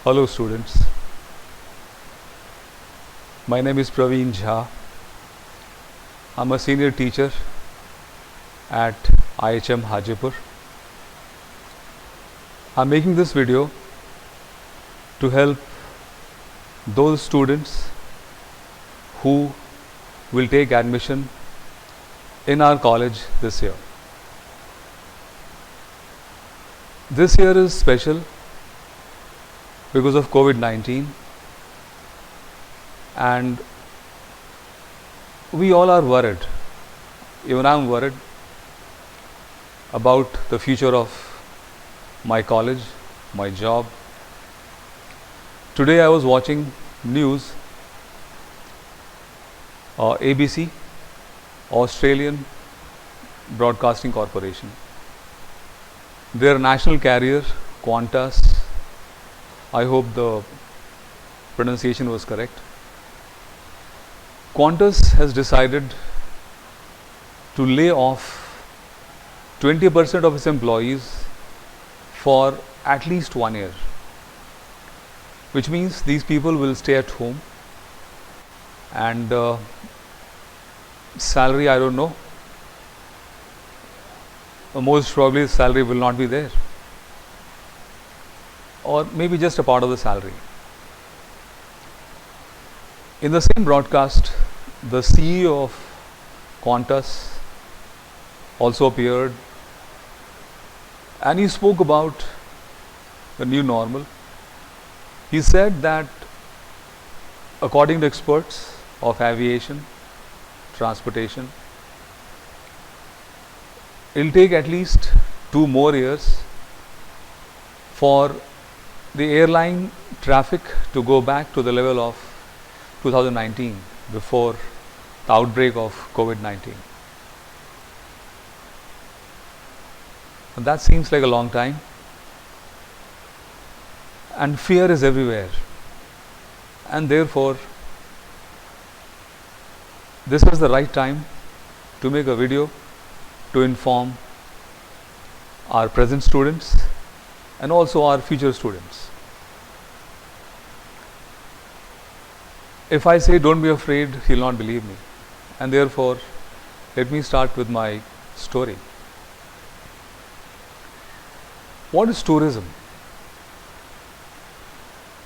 Hello students, my name is Praveen Jha. I'm a senior teacher at IHM Hajipur. I'm making this video to help those students who will take admission in our college this year. This year is special because of COVID-19, and we all are worried. Even I'm worried about the future of my college, my job. Today I was watching news. ABC, Australian Broadcasting Corporation, their national carrier Qantas, I hope the pronunciation was correct. Qantas has decided to lay off 20% of its employees for at least 1 year, which means these people will stay at home, and salary, I don't know, most probably salary will not be there, or maybe just a part of the salary. In the same broadcast, the CEO of Qantas also appeared, and he spoke about the new normal. He said that according to experts of aviation, transportation, it will take at least 2 more years for the airline traffic to go back to the level of 2019, before the outbreak of COVID-19. And that seems like a long time, and fear is everywhere, and therefore this is the right time to make a video to inform our present students and also our future students. If I say don't be afraid, he'll not believe me, and therefore let me start with my story. What is tourism?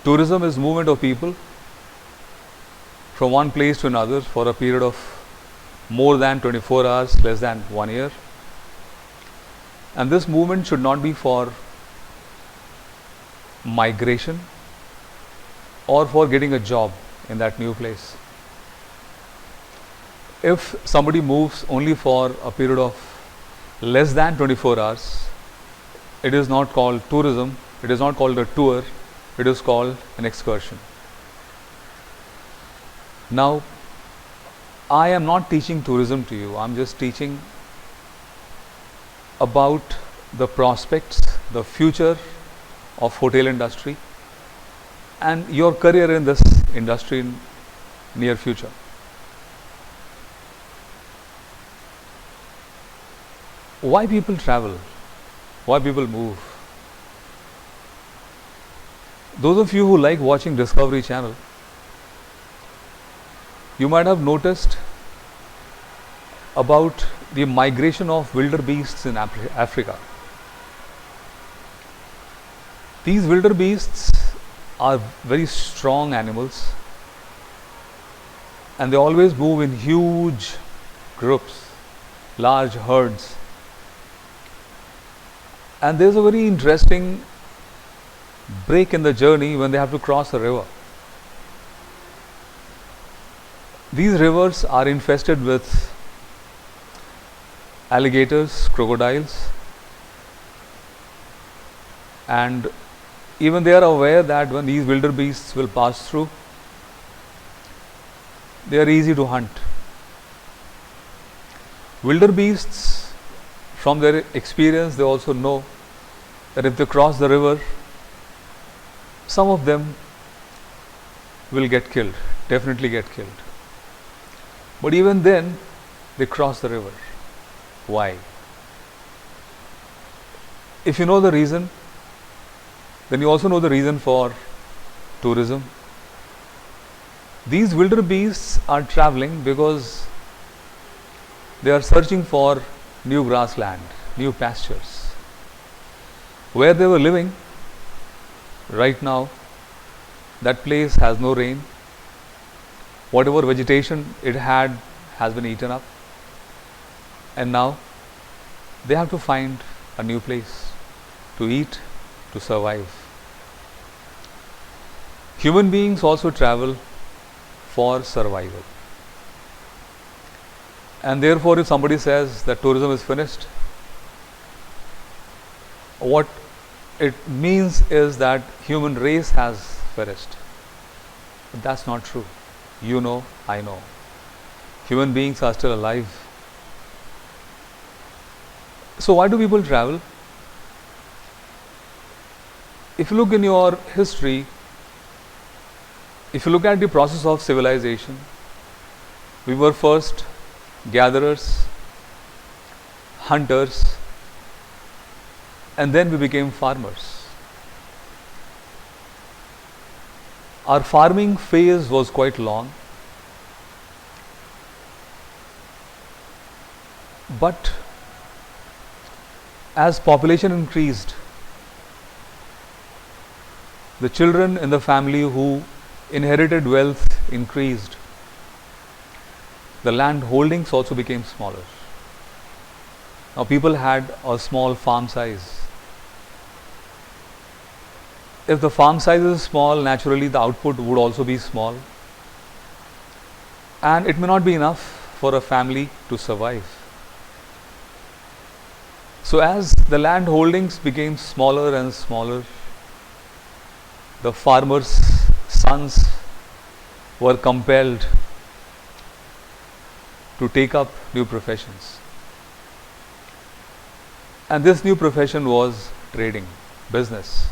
Tourism is movement of people from one place to another for a period of more than 24 hours, less than 1 year, and this movement should not be for migration or for getting a job in that new place. If somebody moves only for a period of less than 24 hours, it is not called tourism, it is not called a tour, it is called an excursion. Now, I am not teaching tourism to you, I am just teaching about the prospects, the future of hotel industry and your career in this industry in near future. Why people travel? Why people move? Those of you who like watching Discovery Channel, you might have noticed about the migration of wildebeests in Africa. These wildebeests are very strong animals, and they always move in huge groups, large herds. And there's a very interesting break in the journey when they have to cross a river. These rivers are infested with alligators, crocodiles, and even they are aware that when these wildebeests will pass through, they are easy to hunt. Wildebeests, from their experience, they also know that if they cross the river, some of them will get killed, definitely get killed. But even then, they cross the river. Why? If you know the reason, then you also know the reason for tourism. These wildebeests are traveling because they are searching for new grassland, new pastures. Where they were living, right now, that place has no rain. Whatever vegetation it had has been eaten up, and now they have to find a new place to eat, to survive. Human beings also travel for survival. And therefore, if somebody says that tourism is finished, what it means is that human race has perished. But that's not true. You know, I know. Human beings are still alive. So why do people travel? If you look in your history, if you look at the process of civilization, we were first gatherers, hunters, and then we became farmers. Our farming phase was quite long, but as population increased, the children in the family who inherited wealth increased. The land holdings also became smaller. Now people had a small farm size. If the farm size is small, naturally the output would also be small. And it may not be enough for a family to survive. So as the land holdings became smaller and smaller, the farmers' sons were compelled to take up new professions. And this new profession was trading, business.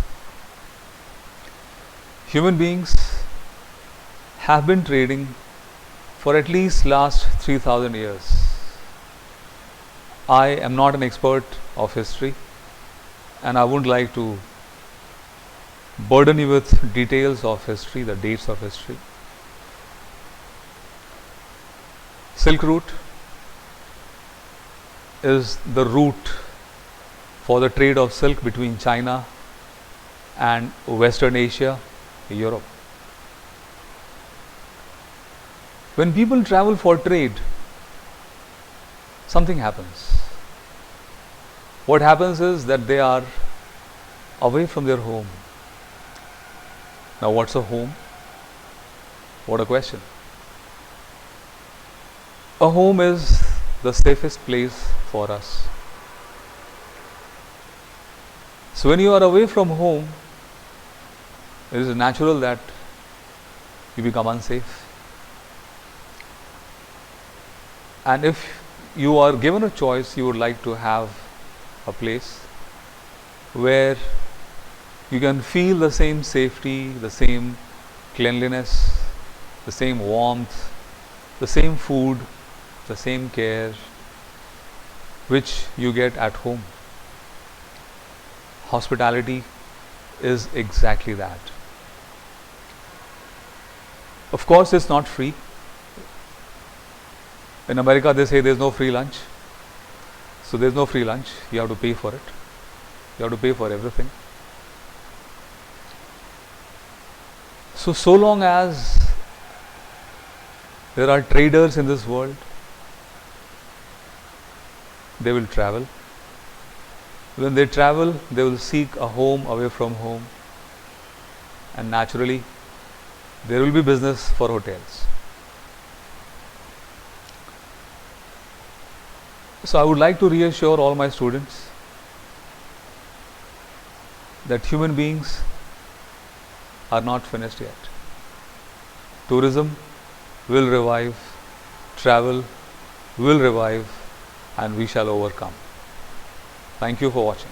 Human beings have been trading for at least last 3,000 years. I am not an expert of history, and I wouldn't like to burden you with details of history, the dates of history. Silk route is the route for the trade of silk between China and Western Asia, Europe. When people travel for trade, something happens. What happens is that they are away from their home. Now, what's a home? What a question. A home is the safest place for us. So when you are away from home, it is natural that you become unsafe. And if you are given a choice, you would like to have a place where you can feel the same safety, the same cleanliness, the same warmth, the same food, the same care which you get at home. Hospitality is exactly that. Of course, it's not free. In America, they say there's no free lunch. So there's no free lunch. You have to pay for it. You have to pay for everything. So long as there are traders in this world, they will travel. When they travel, they will seek a home away from home, and naturally there will be business for hotels. So I would like to reassure all my students that human beings are not finished yet. Tourism will revive, travel will revive, and we shall overcome. Thank you for watching.